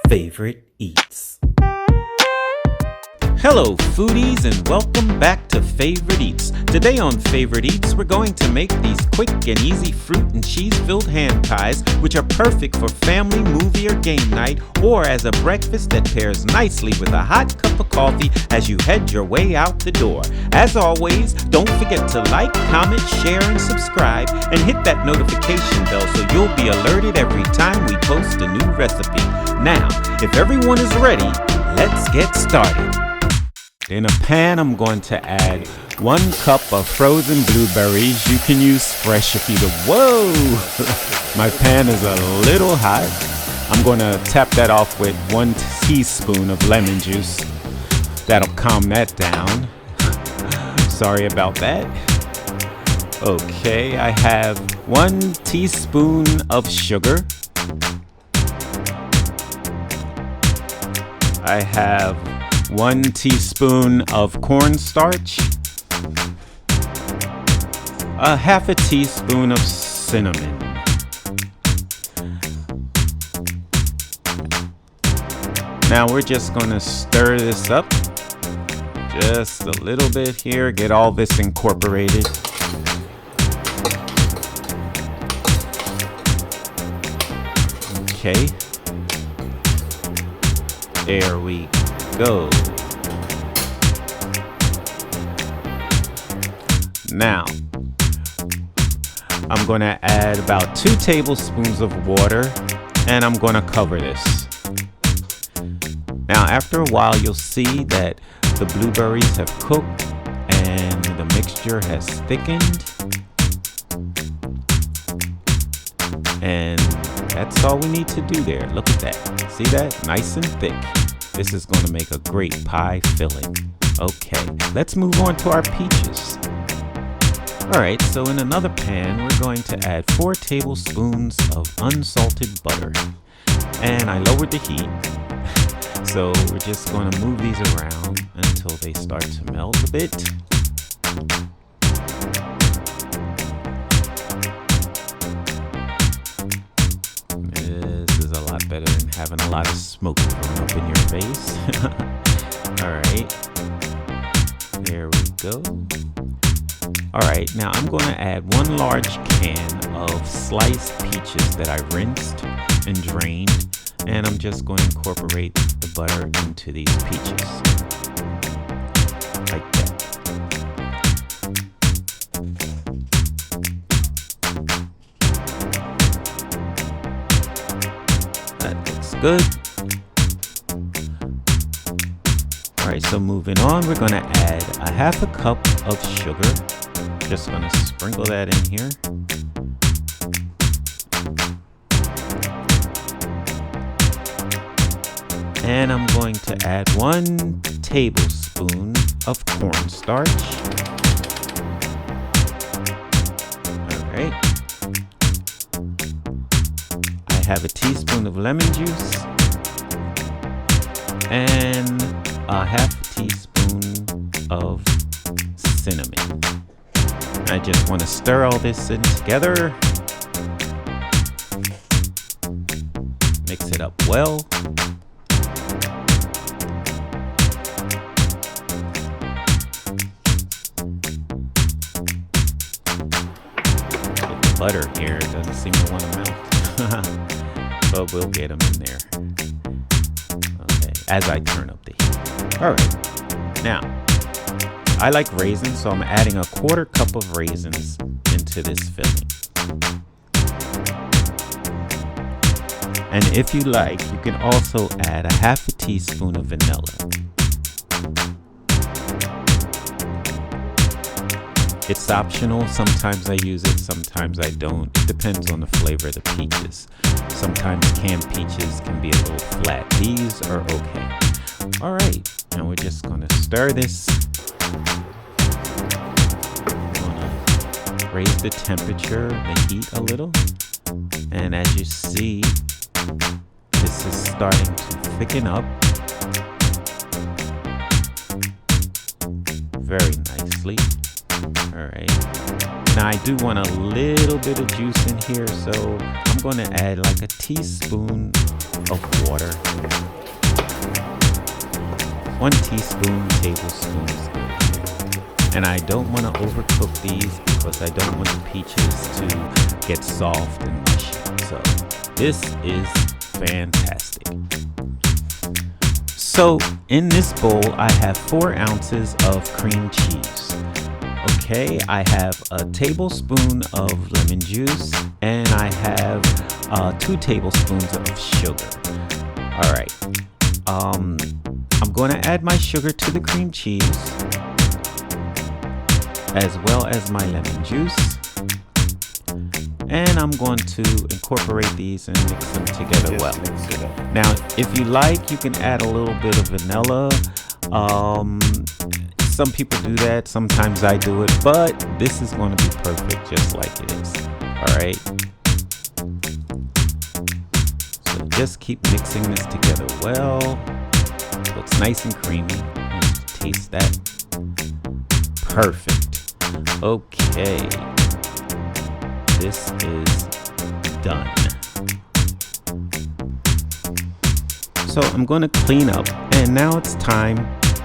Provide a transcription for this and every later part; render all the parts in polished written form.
Favorite Eats. Hello foodies, and welcome back to Favorite Eats. Today on Favorite Eats, we're going to make these quick and easy fruit and cheese-filled hand pies, which are perfect for family, movie, or game night, or as a breakfast that pairs nicely with a hot cup of coffee as you head your way out the door. As always, don't forget to like, comment, share, and subscribe, and hit that notification bell so you'll be alerted every time we post a new recipe. Now, if everyone is ready, let's get started. In a pan, I'm going to add 1 cup of frozen blueberries. You can use fresh if you do. Whoa! My pan is a little hot. I'm going to tap that off with 1 teaspoon of lemon juice. That'll calm that down. Sorry about that. Okay, I have 1 teaspoon of sugar. I have 1 teaspoon of cornstarch, a half a teaspoon of cinnamon, now we're just going to stir this up just a little bit here, get all this incorporated. Okay, there we go. Now, I'm going to add about 2 tablespoons of water, and I'm going to cover this. Now, after a while, you'll see that the blueberries have cooked and the mixture has thickened. And that's all we need to do there. Look at that. See that? Nice and thick. This is going to make a great pie filling. Okay, let's move on to our peaches. Alright, so in another pan, we're going to add 4 tablespoons of unsalted butter. And I lowered the heat, so we're just going to move these around until they start to melt a bit. This is a lot better than having a lot of smoke going up in your face. Alright, there we go. Alright, now I'm going to add 1 large can of sliced peaches that I rinsed and drained, and I'm just going to incorporate the butter into these peaches, like that. That looks good. Alright, so moving on, we're going to add a half a cup of sugar. Just going to sprinkle that in here. And I'm going to add 1 tablespoon of cornstarch. Alright. I have a teaspoon of lemon juice and a half a teaspoon of cinnamon. I just want to stir all this in together. Mix it up well. The butter here doesn't seem to want to melt. But we'll get them in there. Okay, as I turn up the heat. Alright, now I like raisins, so I'm adding a 1/4 cup of raisins into this filling. And if you like, you can also add a half a teaspoon of vanilla. It's optional. Sometimes I use it, sometimes I don't. It depends on the flavor of the peaches. Sometimes canned peaches can be a little flat. These are okay. Alright, now we're just going to stir this. Raise the temperature, the heat a little, and as you see, this is starting to thicken up very nicely. All right, Now I do want a little bit of juice in here, so I'm going to add like a teaspoon of water. 1 teaspoon, tablespoon is good. And I don't want to overcook these because I don't want the peaches to get soft and mushy. So this is fantastic. So in this bowl, I have 4 ounces of cream cheese. Okay, I have a tablespoon of lemon juice and I have 2 tablespoons of sugar. All right, I'm going to add my sugar to the cream cheese as well as my lemon juice. And I'm going to incorporate these and mix them together well. Now, if you like, you can add a little bit of vanilla. Some people do that. Sometimes I do it, but this is going to be perfect just like it is. All right. So just keep mixing this together well. So it's nice and creamy. Just taste that. Perfect. Okay. This is done. So I'm going to clean up, and now it's time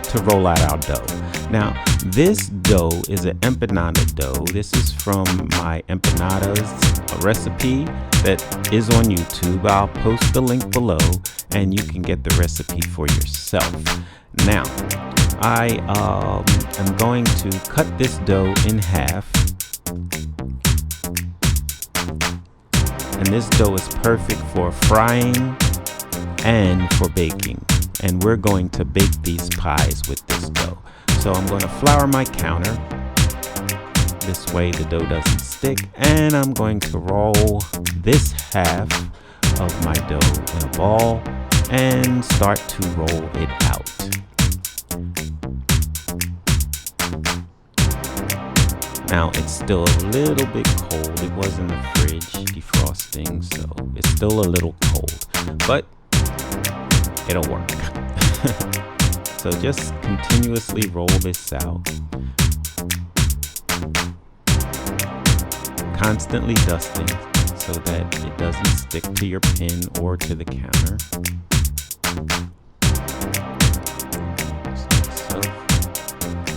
to roll out our dough. Now this dough is an empanada dough. This is from my empanadas recipe that is on YouTube. I'll post the link below and you can get the recipe for yourself. Now I am going to cut this dough in half. And this dough is perfect for frying and for baking. And we're going to bake these pies with this dough. So I'm going to flour my counter. This way the dough doesn't stick. And I'm going to roll this half of my dough in a ball and start to roll it out. Now it's still a little bit cold. It was in the fridge defrosting, so it's still a little cold, but it'll work. So just continuously roll this out. Constantly dusting so that it doesn't stick to your pin or to the counter.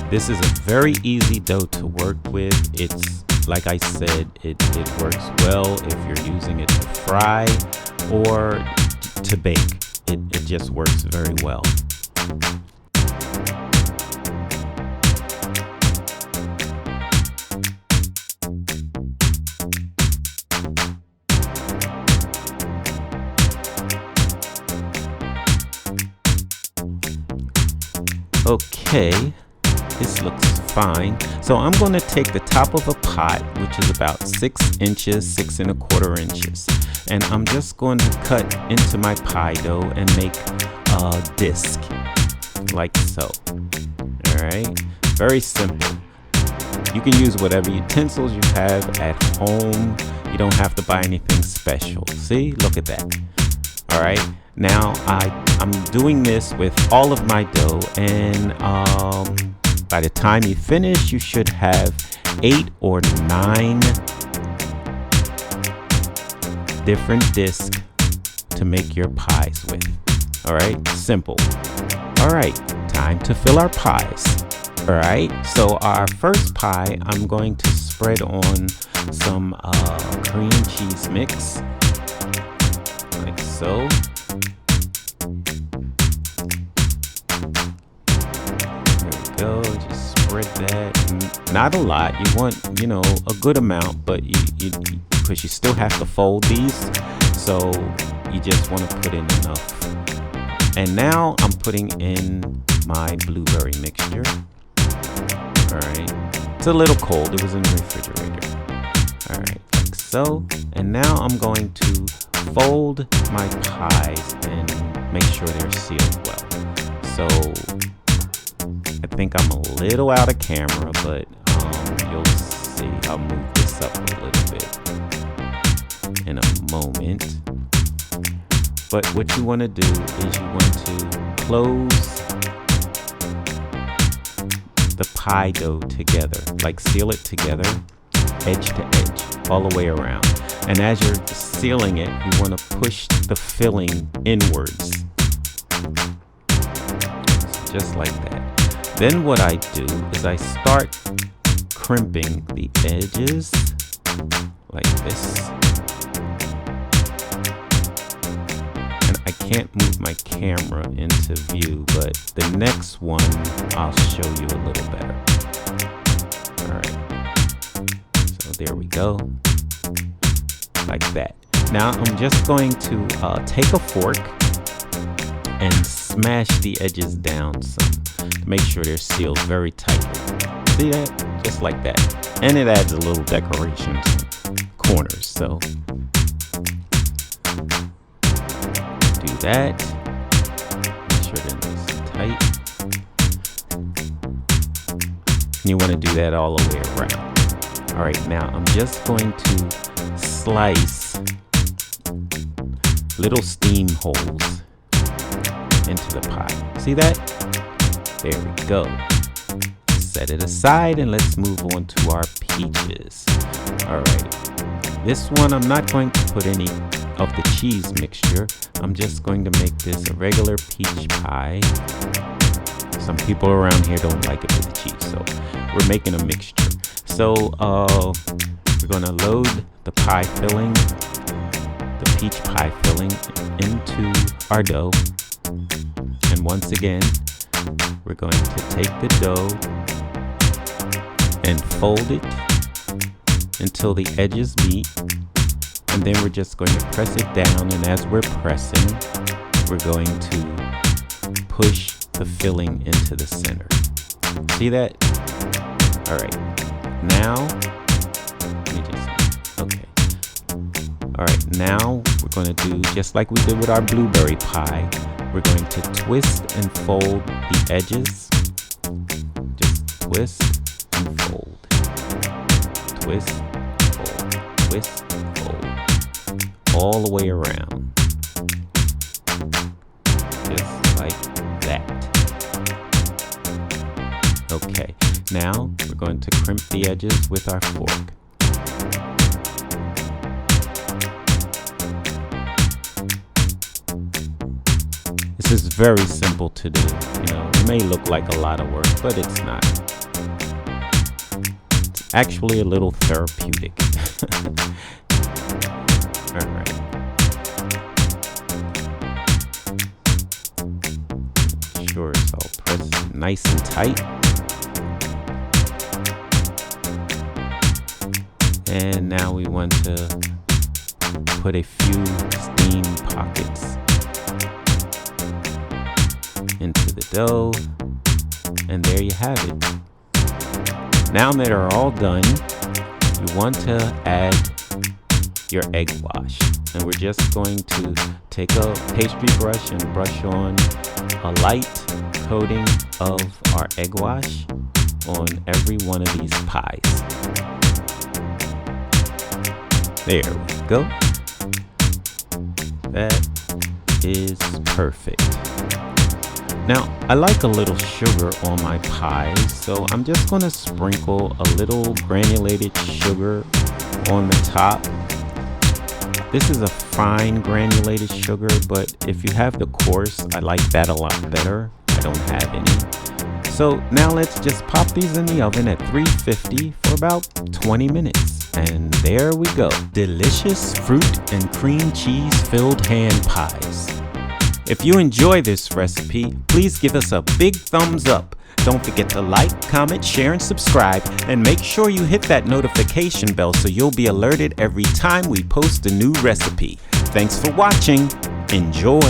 This is a very easy dough to work with. It's, like I said, it works well if you're using it to fry or to bake. It just works very well. Okay. This looks fine. So I'm going to take the top of a pot, which is about 6 inches, 6 1/4 inches. And I'm just going to cut into my pie dough and make a disc like so. All right. Very simple. You can use whatever utensils you have at home. You don't have to buy anything special. See, look at that. All right. Now I'm doing this with all of my dough, and by the time you finish, you should have 8 or 9 different discs to make your pies with. All right, simple. All right, time to fill our pies. All right, so our first pie, I'm going to spread on some cream cheese mix, like so. Go, just spread that. Not a lot. You want, a good amount, but because you still have to fold these, so you just want to put in enough. And now I'm putting in my blueberry mixture. All right, it's a little cold. It was in the refrigerator. All right, like so. And now I'm going to fold my pies and make sure they're sealed well. So I think I'm a little out of camera, but you'll see. I'll move this up a little bit in a moment. But what you want to do is you want to close the pie dough together, like seal it together. edge to edge, all the way around. And as you're sealing it, you want to push the filling inwards. So just like that. Then what I do is I start crimping the edges like this. And I can't move my camera into view, but the next one I'll show you a little better. All right, so there we go, like that. Now I'm just going to take a fork and smash the edges down some to make sure they're sealed very tightly. See that? Just like that. And it adds a little decoration to corners. So do that. Make sure they're nice and tight. And you want to do that all the way around. All right, now I'm just going to slice little steam holes into the pie. See that? There we go. Set it aside and let's move on to our peaches. All right, this one I'm not going to put any of the cheese mixture. I'm just going to make this a regular peach pie. Some people around here don't like it with the cheese, so we're making a mixture. So we're going to load the pie filling, the peach pie filling, into our dough. And once again, we're going to take the dough and fold it until the edges meet. And then we're just going to press it down. And as we're pressing, we're going to push the filling into the center. See that? All right. Now, all right, now we're going to do just like we did with our blueberry pie. We're going to twist and fold the edges. Just twist and fold. Twist, fold, twist, fold. All the way around. Just like that. Okay, now we're going to crimp the edges with our fork. This is very simple to do. You know, it may look like a lot of work, but it's not. It's actually a little therapeutic. All right. Make sure it's all pressed nice and tight. And now we want to put a few steam pockets into the dough, and there you have it. Now that are all done, you want to add your egg wash, and we're just going to take a pastry brush and brush on a light coating of our egg wash on every one of these pies. There we go. That is perfect. Now, I like a little sugar on my pies, so I'm just going to sprinkle a little granulated sugar on the top. This is a fine granulated sugar, but if you have the coarse, I like that a lot better. I don't have any. So now let's just pop these in the oven at 350 for about 20 minutes. And there we go. Delicious fruit and cream cheese filled hand pies. If you enjoy this recipe, please give us a big thumbs up. Don't forget to like, comment, share, and subscribe. And make sure you hit that notification bell so you'll be alerted every time we post a new recipe. Thanks for watching. Enjoy.